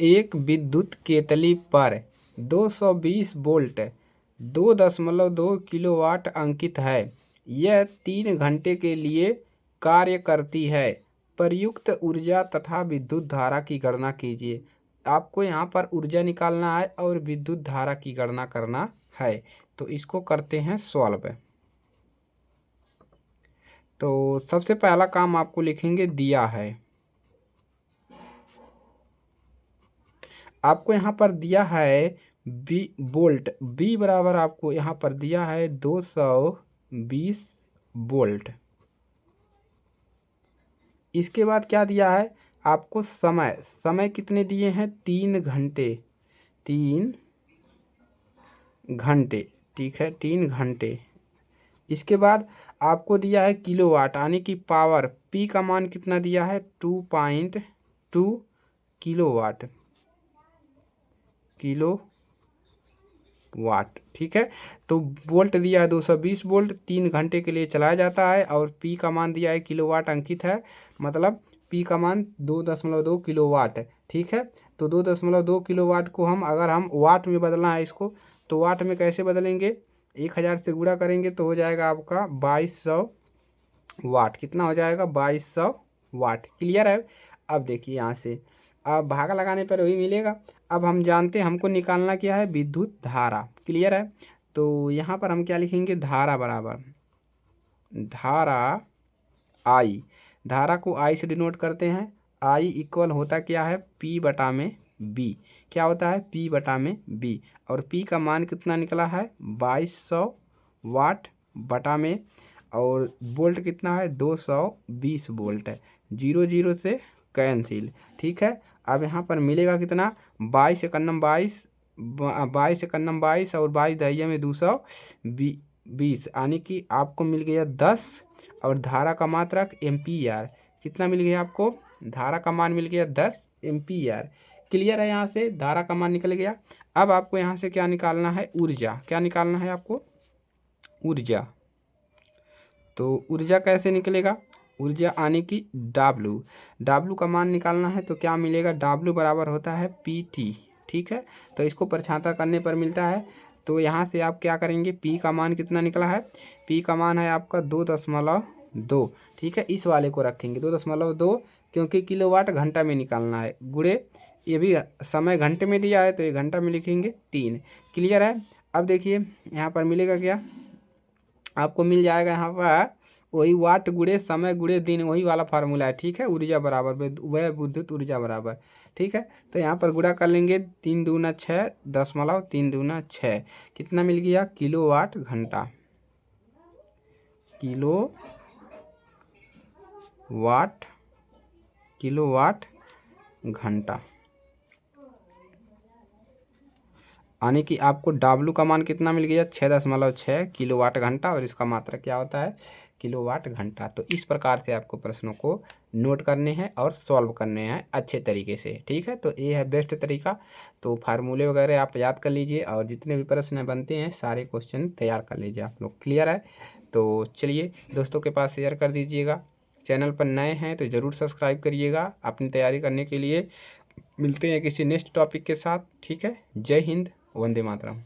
एक विद्युत केतली पर 220 वोल्ट 2.2 किलोवाट अंकित है। यह 3 घंटे के लिए कार्य करती है। प्रयुक्त ऊर्जा तथा विद्युत धारा की गणना कीजिए। आपको यहाँ पर ऊर्जा निकालना है और विद्युत धारा की गणना करना है। तो इसको करते हैं सॉल्व। तो सबसे पहला काम आपको लिखेंगे दिया है। आपको यहाँ पर दिया है बी वोल्ट, बी बराबर आपको यहाँ पर दिया है 220 वोल्ट। इसके बाद क्या दिया है आपको समय, समय कितने दिए हैं 3 घंटे, 3 घंटे, ठीक है 3 घंटे। इसके बाद आपको दिया है किलोवाट यानी कि पावर, पी का मान कितना दिया है 2.2 किलोवाट, किलोवाट, ठीक है। तो वोल्ट दिया है 220 वोल्ट, 3 घंटे के लिए चलाया जाता है और पी का मान दिया है किलोवाट अंकित है, मतलब पी का मान 2.2 किलोवाट है, ठीक है। तो 2.2 किलोवाट को अगर हम वाट में बदलना है इसको, तो वाट में कैसे बदलेंगे, 1000 से गुणा करेंगे तो हो जाएगा आपका 2200 वाट। कितना हो जाएगा 2200 वाट। क्लियर है। अब देखिए यहाँ से अब भागा लगाने पर वही मिलेगा। अब हम जानते हैं हमको निकालना क्या है विद्युत धारा। क्लियर है। तो यहाँ पर हम क्या लिखेंगे, धारा बराबर धारा आई, धारा को आई से डिनोट करते हैं। आई इक्वल होता क्या है पी बटा में बी, क्या होता है पी बटा में बी, और पी का मान कितना निकला है 2200 वाट बटा में, और वोल्ट कितना है 220 वोल्ट है, 0 0 से कैंसिल, ठीक है। अब यहाँ पर मिलेगा कितना 22 एकन्नम 22, 22 एकन्नम 22 और 22 दहिया में 220 यानी कि आपको मिल गया 10, और धारा का मात्रक एम्पीयर कितना मिल गया आपको, धारा का मान मिल गया 10 एम्पीयर। क्लियर है। यहाँ से धारा का मान निकल गया। अब आपको यहाँ से क्या निकालना है ऊर्जा, क्या निकालना है आपको ऊर्जा। तो ऊर्जा कैसे निकलेगा, ऊर्जा आने की डब्लू, डब्लू का मान निकालना है तो क्या मिलेगा डब्लू बराबर होता है पी टी, ठीक है। तो इसको प्रछांतर करने पर मिलता है। तो यहाँ से आप क्या करेंगे, पी का मान कितना निकला है, पी का मान है आपका 2.2, ठीक है। इस वाले को रखेंगे 2.2 क्योंकि किलोवाट घंटा में निकालना है, गुणे ये भी समय घंटे में दिया है तो ये घंटा में लिखेंगे 3। क्लियर है। अब देखिए यहाँ पर मिलेगा क्या, आपको मिल जाएगा यहाँ पर वही वाट गुणे समय गुणे दिन, वही वाला फार्मूला है, ठीक है। ऊर्जा बराबर वह विद्युत ऊर्जा बराबर, ठीक है। तो यहाँ पर गुणा कर लेंगे 3 दूना 6 3 दूना 6, कितना मिल गया किलोवाट घंटा, किलोवाट घंटा, यानी कि आपको डब्लू का मान कितना मिल गया 6.6 किलोवाट घंटा, और इसका मात्रा क्या होता है किलोवाट घंटा। तो इस प्रकार से आपको प्रश्नों को नोट करने हैं और सॉल्व करने हैं अच्छे तरीके से, ठीक है। तो ये है बेस्ट तरीका। तो फार्मूले वगैरह आप याद कर लीजिए और जितने भी प्रश्न बनते हैं सारे क्वेश्चन तैयार कर लीजिए आप लोग। क्लियर है। तो चलिए दोस्तों के पास शेयर कर दीजिएगा। चैनल पर नए हैं तो ज़रूर सब्सक्राइब करिएगा अपनी तैयारी करने के लिए। मिलते हैं किसी नेक्स्ट टॉपिक के साथ, ठीक है। जय हिंद, वंदे मातरम।